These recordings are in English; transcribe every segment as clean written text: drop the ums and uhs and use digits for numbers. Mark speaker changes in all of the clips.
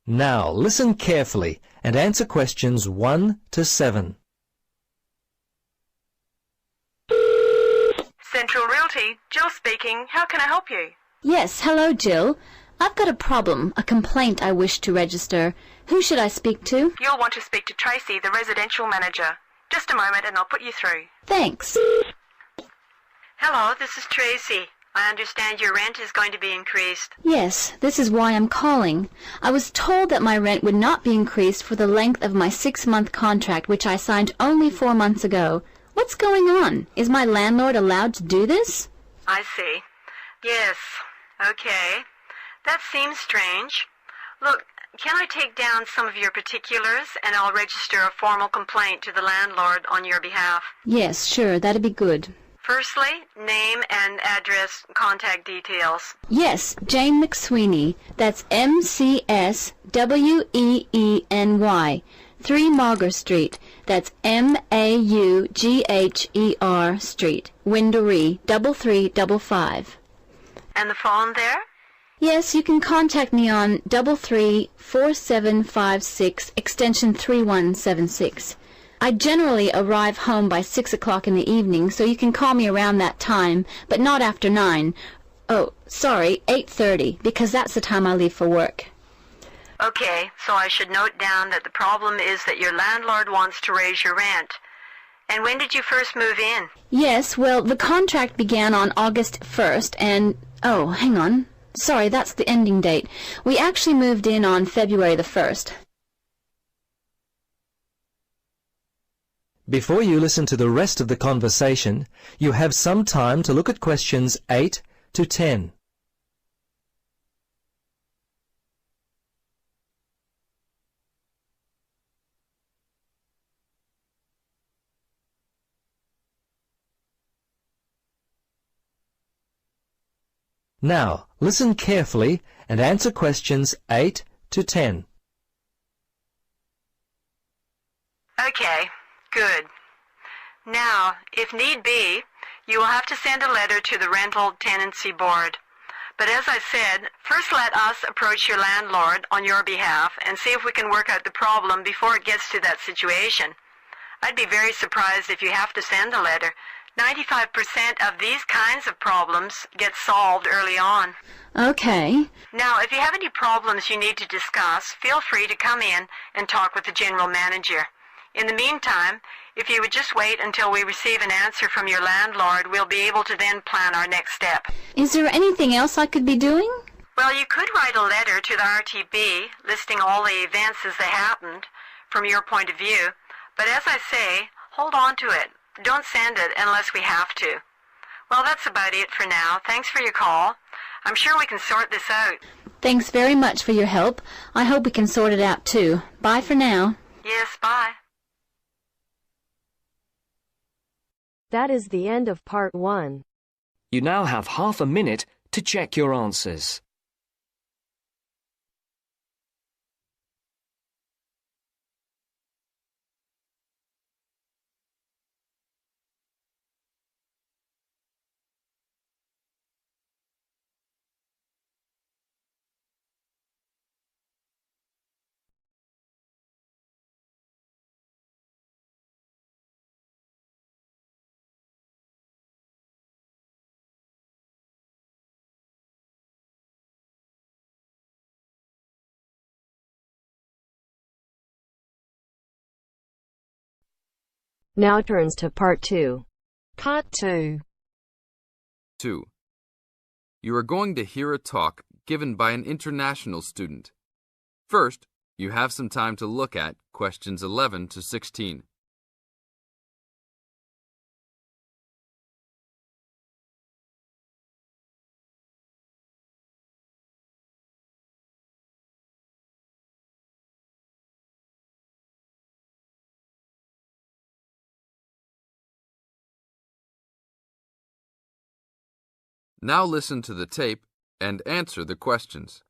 Speaker 1: Now listen carefully and answer questions 1 to 7.
Speaker 2: Central Realty, Jill speaking. How can I help you?
Speaker 3: Yes, hello, Jill. I've got a problem, a complaint I wish to register. Who should I speak to?
Speaker 2: You'll want to speak to Tracy, the residential manager. Just a moment and I'll put you through.
Speaker 3: Thanks.
Speaker 2: Hello, this is Tracy. I understand your rent is going to be increased.
Speaker 3: Yes, this is why I'm calling. I was told that my rent would not be increased for the length of my 6-month contract, which I signed only 4 months ago. What's going on? Is my landlord allowed to do this?
Speaker 2: I see. Yes. Okay. That seems strange. Look, can I take down some of your particulars and I'll register a formal complaint to the landlord on your behalf?
Speaker 3: Yes, sure, that'd be good.
Speaker 2: Firstly, name and address, contact details.
Speaker 3: Yes, Jane McSweeney. That's McSweeny. 3 Mauger Street. That's Maugher Street. Windory, 3355.
Speaker 2: And the phone there?
Speaker 3: Yes, you can contact me on 334756, extension 3176. I generally arrive home by 6 o'clock in the evening, so you can call me around that time, but not after 9. Oh, sorry, 8:30, because that's the time I leave for work.
Speaker 2: Okay, so I should note down that the problem is that your landlord wants to raise your rent. And when did you first move in?
Speaker 3: Yes, well, the contract began on August 1st, and... oh, hang on. Sorry, that's the ending date. We actually moved in on February the 1st.
Speaker 1: Before you listen to the rest of the conversation, you have some time to look at questions 8 to 10. Now, listen carefully and answer questions 8 to 10.
Speaker 2: Okay, good. Now, if need be, you will have to send a letter to the Rental Tenancy Board. But as I said, first let us approach your landlord on your behalf and see if we can work out the problem before it gets to that situation. I'd be very surprised if you have to send a letter. 95% of these kinds of problems get solved early on.
Speaker 3: Okay.
Speaker 2: Now, if you have any problems you need to discuss, feel free to come in and talk with the general manager. In the meantime, if you would just wait until we receive an answer from your landlord, we'll be able to then plan our next step.
Speaker 3: Is there anything else I could be doing?
Speaker 2: Well, you could write a letter to the RTB listing all the events as they happened from your point of view. But as I say, hold on to it. Don't send it unless we have to. Well, that's about it for now. Thanks for your call. I'm sure we can sort this out.
Speaker 3: Thanks very much for your help. I hope we can sort it out too. Bye for now.
Speaker 2: Yes, bye.
Speaker 4: That is the end of part 1.
Speaker 5: You now have half a minute to check your answers.
Speaker 4: Now turns to part 2.
Speaker 6: Part 2.
Speaker 7: 2. You are going to hear a talk given by an international student. First, you have some time to look at questions 11 to 16. Now listen to the tape and answer the questions.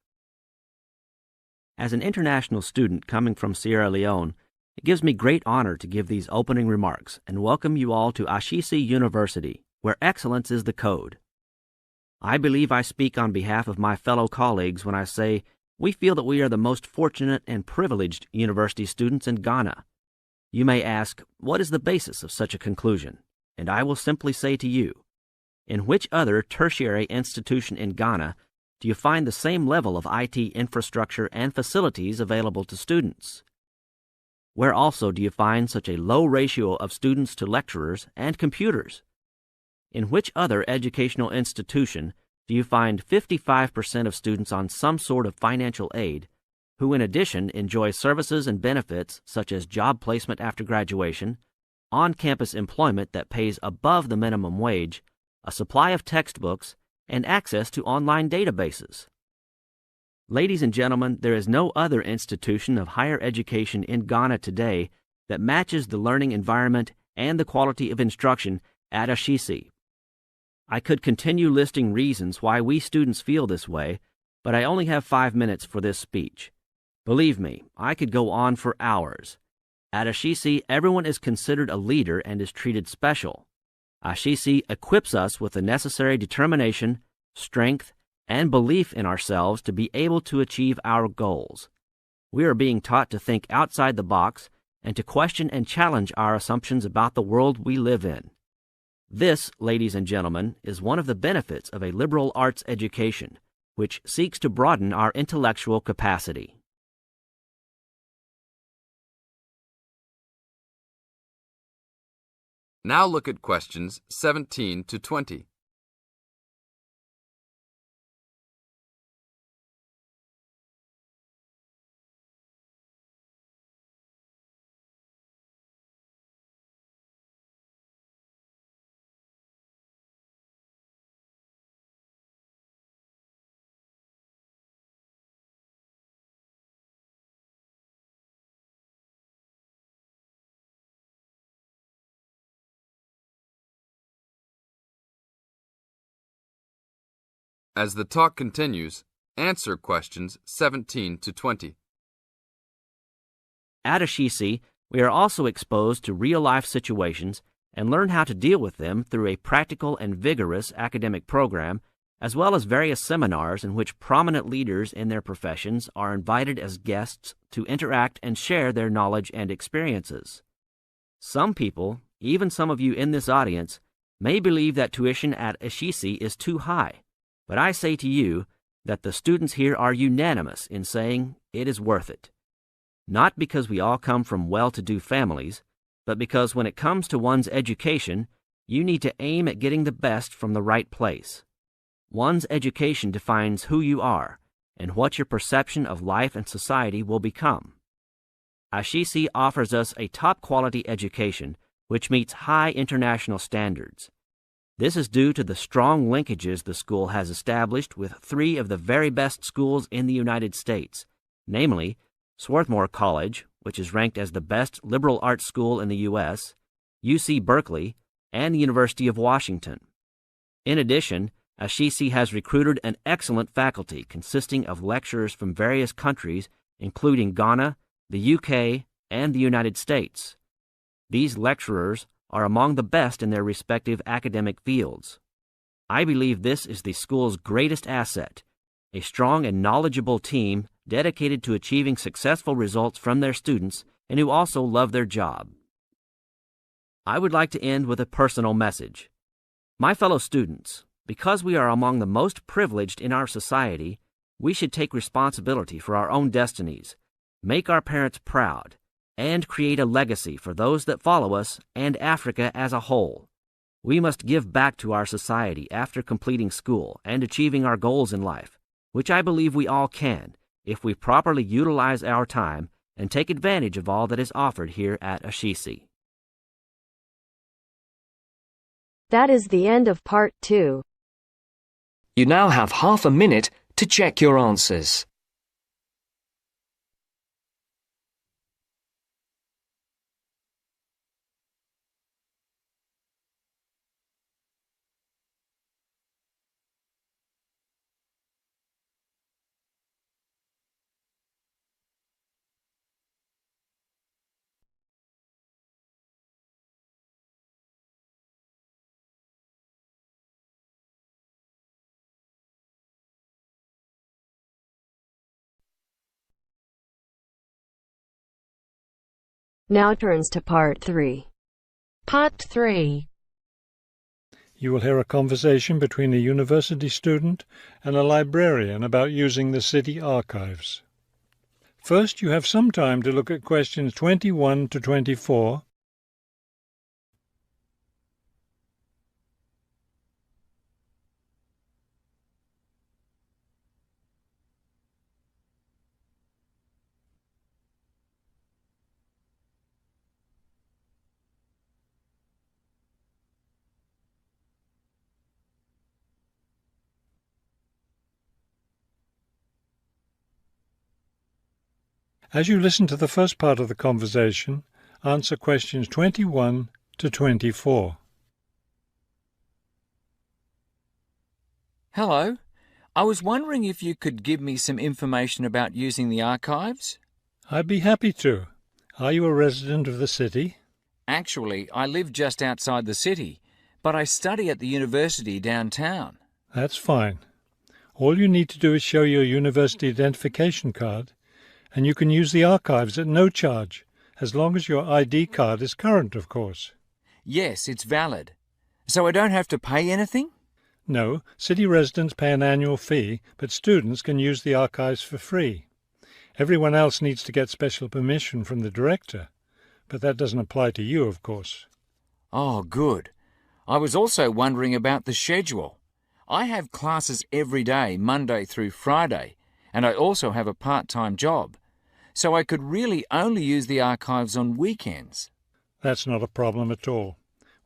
Speaker 8: As an international student coming from Sierra Leone, it gives me great honor to give these opening remarks and welcome you all to Ashesi University, where excellence is the code. I believe I speak on behalf of my fellow colleagues when I say We feel that we are the most fortunate and privileged university students in Ghana. You may ask, what is the basis of such a conclusion? And I will simply say to you, in which other tertiary institution in Ghana do you find the same level of IT infrastructure and facilities available to students? Where also do you find such a low ratio of students to lecturers and computers? In which other educational institution do you find 55% of students on some sort of financial aid, who in addition enjoy services and benefits such as job placement after graduation, on-campus employment that pays above the minimum wage, a supply of textbooks, and access to online databases? Ladies and gentlemen, there is no other institution of higher education in Ghana today that matches the learning environment and the quality of instruction at Ashisi. I could continue listing reasons why we students feel this way, but I only have 5 minutes for this speech. Believe me, I could go on for hours. At Ashisi, everyone is considered a leader and is treated special. Ashisi equips us with the necessary determination, strength, and belief in ourselves to be able to achieve our goals. We are being taught to think outside the box and to question and challenge our assumptions about the world we live in. This, ladies and gentlemen, is one of the benefits of a liberal arts education, which seeks to broaden our intellectual capacity.
Speaker 7: Now look at questions 17 to 20. As the talk continues, answer questions 17 to 20.
Speaker 8: At Ashisi, we are also exposed to real-life situations and learn how to deal with them through a practical and vigorous academic program, as well as various seminars in which prominent leaders in their professions are invited as guests to interact and share their knowledge and experiences. Some people, even some of you in this audience, may believe that tuition at Ashisi is too high, but I say to you that the students here are unanimous in saying it is worth it. Not because we all come from well-to-do families, but because when it comes to one's education, you need to aim at getting the best from the right place. One's education defines who you are and what your perception of life and society will become. Ashisi offers us a top-quality education which meets high international standards. This is due to the strong linkages the school has established with 3 of the very best schools in the United States, namely Swarthmore College, which is ranked as the best liberal arts school in the U.S., UC Berkeley, and the University of Washington. In addition, Ashisi has recruited an excellent faculty consisting of lecturers from various countries, including Ghana, the UK, and the United States. These lecturers are among the best in their respective academic fields. I believe this is the school's greatest asset, a strong and knowledgeable team dedicated to achieving successful results from their students and who also love their job. I would like to end with a personal message. My fellow students, because we are among the most privileged in our society, we should take responsibility for our own destinies, make our parents proud, and create a legacy for those that follow us and Africa as a whole. We must give back to our society after completing school and achieving our goals in life, which I believe we all can if we properly utilize our time and take advantage of all that is offered here at Ashisi.
Speaker 4: That is the end of part 2.
Speaker 5: You now have half a minute to check your answers.
Speaker 4: Now turns to Part 3.
Speaker 6: Part 3.
Speaker 9: You will hear a conversation between a university student and a librarian about using the city archives. First, you have some time to look at questions 21 to 24. As you listen to the first part of the conversation, answer questions 21 to 24.
Speaker 10: Hello. I was wondering if you could give me some information about using the archives?
Speaker 9: I'd be happy to. Are you a resident of the city?
Speaker 10: Actually, I live just outside the city, but I study at the university downtown.
Speaker 9: That's fine. All you need to do is show your university identification card, and you can use the archives at no charge, as long as your ID card is current, of course.
Speaker 10: Yes, it's valid. So I don't have to pay anything?
Speaker 9: No, city residents pay an annual fee, but students can use the archives for free. Everyone else needs to get special permission from the director, but that doesn't apply to you, of course.
Speaker 10: Oh, good. I was also wondering about the schedule. I have classes every day, Monday through Friday, and I also have a part-time job, so I could really only use the archives on weekends.
Speaker 9: That's not a problem at all.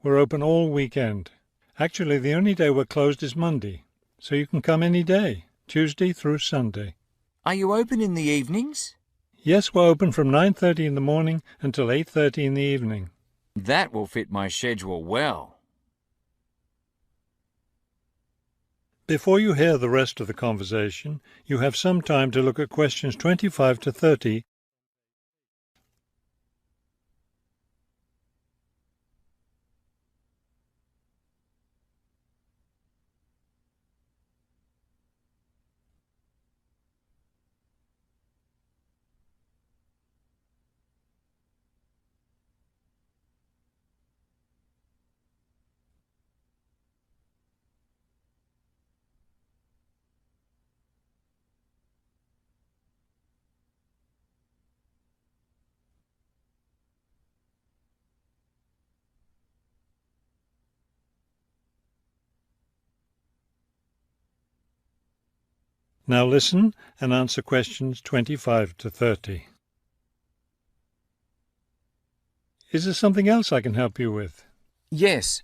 Speaker 9: We're open all weekend. Actually, the only day we're closed is Monday, so you can come any day, Tuesday through Sunday.
Speaker 10: Are you open in the evenings?
Speaker 9: Yes, we're open from 9:30 in the morning until 8:30 in the evening.
Speaker 10: That will fit my schedule well.
Speaker 9: Before you hear the rest of the conversation, you have some time to look at questions 25 to 30. Now listen and answer questions 25 to 30. Is there something else I can help you with?
Speaker 10: Yes.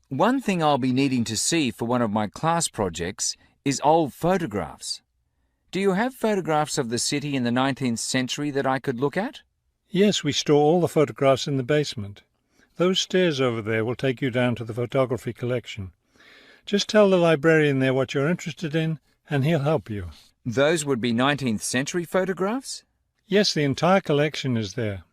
Speaker 10: One thing I'll be needing to see for one of my class projects is old photographs. Do you have photographs of the city in the 19th century that I could look at?
Speaker 9: Yes, we store all the photographs in the basement. Those stairs over there will take you down to the photography collection. Just tell the librarian there what you're interested in, and he'll help you.
Speaker 10: Those would be 19th century photographs?
Speaker 9: Yes, the entire collection is there.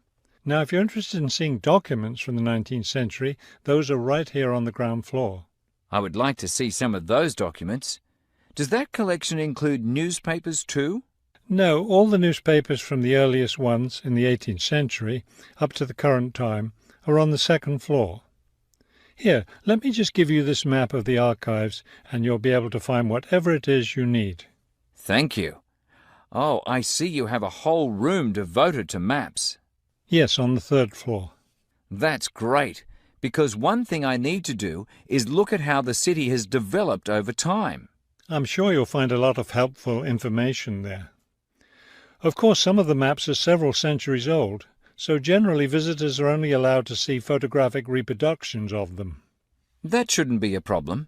Speaker 9: Now, if you're interested in seeing documents from the 19th century, those are right here on the ground floor.
Speaker 10: I would like to see some of those documents. Does that collection include newspapers too?
Speaker 9: No, all the newspapers from the earliest ones in the 18th century up to the current time are on the second floor. Here, let me just give you this map of the archives, and you'll be able to find whatever it is you need.
Speaker 10: Thank you. Oh, I see you have a whole room devoted to maps.
Speaker 9: Yes, on the third floor.
Speaker 10: That's great, because one thing I need to do is look at how the city has developed over time.
Speaker 9: I'm sure you'll find a lot of helpful information there. Of course, some of the maps are several centuries old, so generally visitors are only allowed to see photographic reproductions of them.
Speaker 10: That shouldn't be a problem.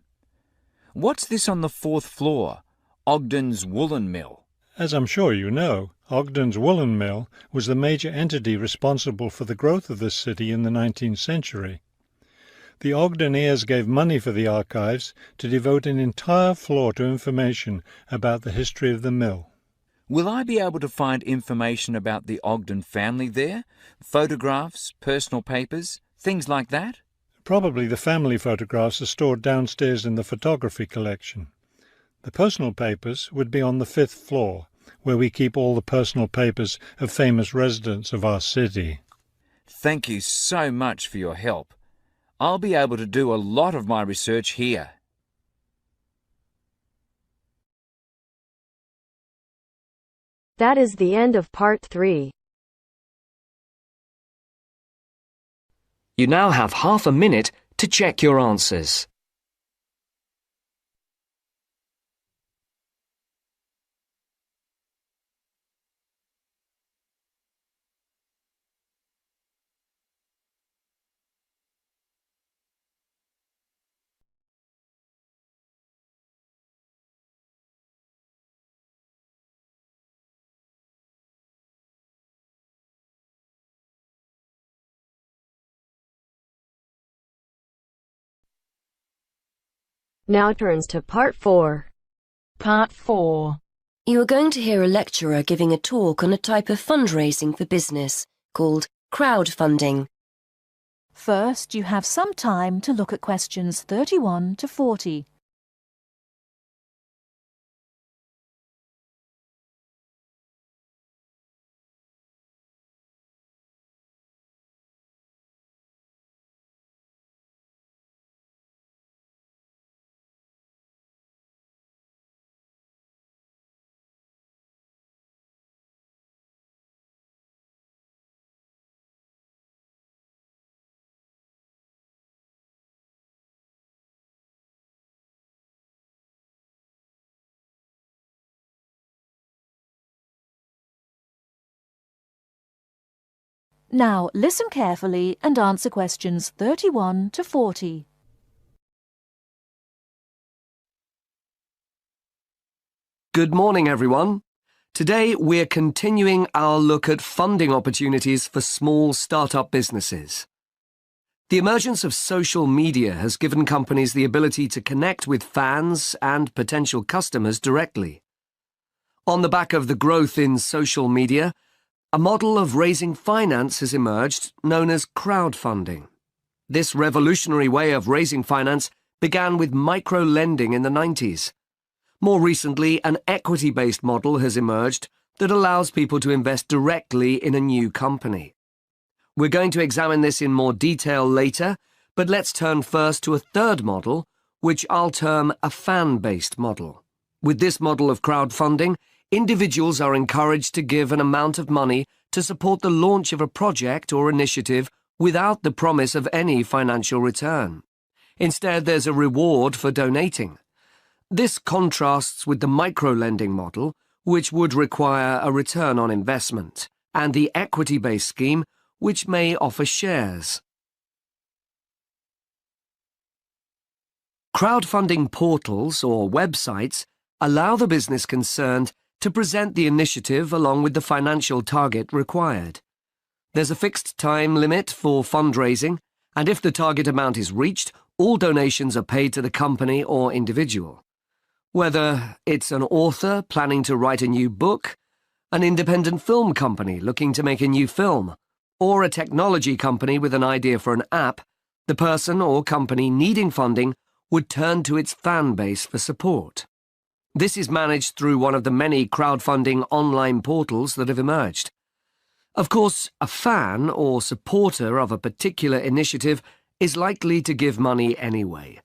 Speaker 10: What's this on the fourth floor? Ogden's Woolen Mill.
Speaker 9: As I'm sure you know, Ogden's Woolen Mill was the major entity responsible for the growth of this city in the 19th century. The Ogden heirs gave money for the archives to devote an entire floor to information about the history of the mill.
Speaker 10: Will I be able to find information about the Ogden family there? Photographs, personal papers, things like that?
Speaker 9: Probably the family photographs are stored downstairs in the photography collection. The personal papers would be on the 5th floor, where we keep all the personal papers of famous residents of our city.
Speaker 10: Thank you so much for your help. I'll be able to do a lot of my research here.
Speaker 4: That is the end of part 3.
Speaker 5: You now have half a minute to check your answers.
Speaker 4: Now turns to part 4.
Speaker 6: Part 4.
Speaker 11: You are going to hear a lecturer giving a talk on a type of fundraising for business called crowdfunding.
Speaker 12: First, you have some time to look at questions 31 to 40. Now, listen carefully and answer questions 31 to 40.
Speaker 1: Good morning, everyone. Today, we're continuing our look at funding opportunities for small startup businesses. The emergence of social media has given companies the ability to connect with fans and potential customers directly. On the back of the growth in social media, a model of raising finance has emerged known as crowdfunding. This revolutionary way of raising finance began with micro-lending in the 90s. More recently, an equity-based model has emerged that allows people to invest directly in a new company. We're going to examine this in more detail later, but let's turn first to a third model, which I'll term a fan-based model. With this model of crowdfunding, individuals are encouraged to give an amount of money to support the launch of a project or initiative without the promise of any financial return. Instead, there's a reward for donating. This contrasts with the micro-lending model, which would require a return on investment, and the equity-based scheme, which may offer shares. Crowdfunding portals or websites allow the business concerned to present the initiative along with the financial target required. There's a fixed time limit for fundraising, and if the target amount is reached, all donations are paid to the company or individual. Whether it's an author planning to write a new book, an independent film company looking to make a new film, or a technology company with an idea for an app, the person or company needing funding would turn to its fan base for support. This is managed through one of the many crowdfunding online portals that have emerged. Of course, a fan or supporter of a particular initiative is likely to give money anyway.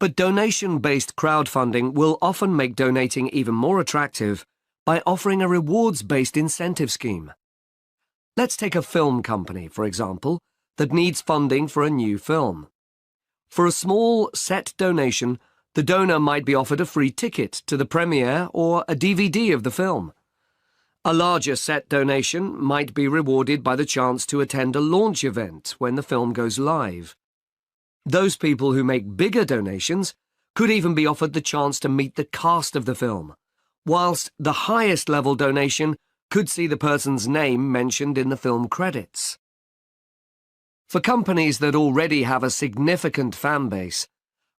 Speaker 1: But donation-based crowdfunding will often make donating even more attractive by offering a rewards-based incentive scheme. Let's take a film company, for example, that needs funding for a new film. For a small set donation, the donor might be offered a free ticket to the premiere or a DVD of the film. A larger set donation might be rewarded by the chance to attend a launch event when the film goes live. Those people who make bigger donations could even be offered the chance to meet the cast of the film, whilst the highest level donation could see the person's name mentioned in the film credits. For companies that already have a significant fan base,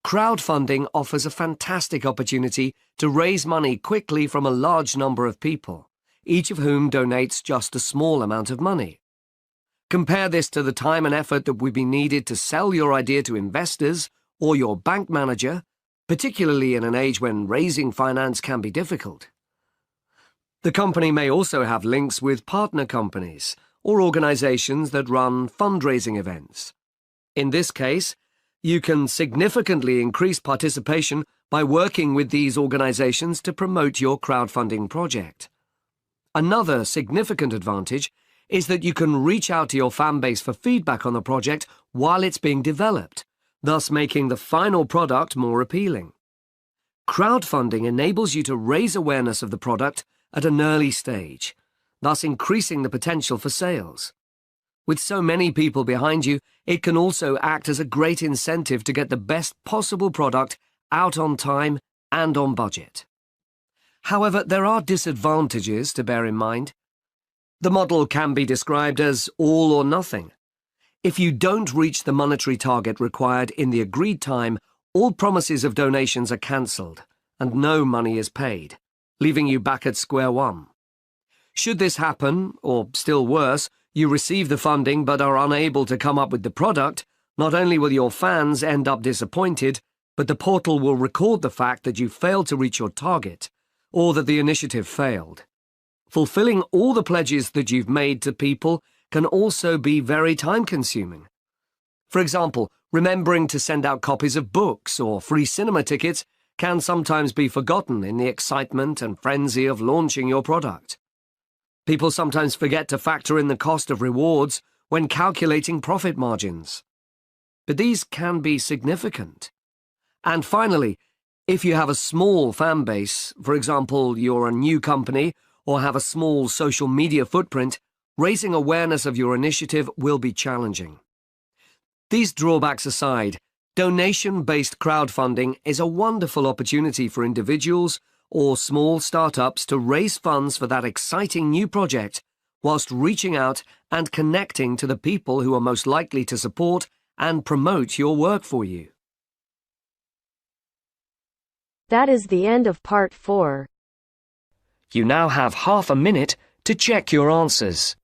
Speaker 1: crowdfunding offers a fantastic opportunity to raise money quickly from a large number of people, each of whom donates just a small amount of money. Compare this to the time and effort that would be needed to sell your idea to investors or your bank manager, particularly in an age when raising finance can be difficult. The company may also have links with partner companies or organizations that run fundraising events. In this case, you can significantly increase participation by working with these organizations to promote your crowdfunding project. Another significant advantage is that you can reach out to your fan base for feedback on the project while it's being developed, thus making the final product more appealing. Crowdfunding enables you to raise awareness of the product at an early stage, thus increasing the potential for sales. With so many people behind you, it can also act as a great incentive to get the best possible product out on time and on budget. However, there are disadvantages to bear in mind. The model can be described as all or nothing. If you don't reach the monetary target required in the agreed time, all promises of donations are cancelled and no money is paid, leaving you back at square one. Should this happen, or still worse, you receive the funding but are unable to come up with the product, not only will your fans end up disappointed, but the portal will record the fact that you failed to reach your target, or that the initiative failed. Fulfilling all the pledges that you've made to people can also be very time-consuming. For example, remembering to send out copies of books or free cinema tickets can sometimes be forgotten in the excitement and frenzy of launching your product. People sometimes forget to factor in the cost of rewards when calculating profit margins. But these can be significant. And finally, if you have a small fan base, for example, you're a new company or have a small social media footprint, raising awareness of your initiative will be challenging. These drawbacks aside, donation-based crowdfunding is a wonderful opportunity for individuals or small startups to raise funds for that exciting new project whilst reaching out and connecting to the people who are most likely to support and promote your work for you.
Speaker 4: That is the end of part 4.
Speaker 5: You now have half a minute to check your answers.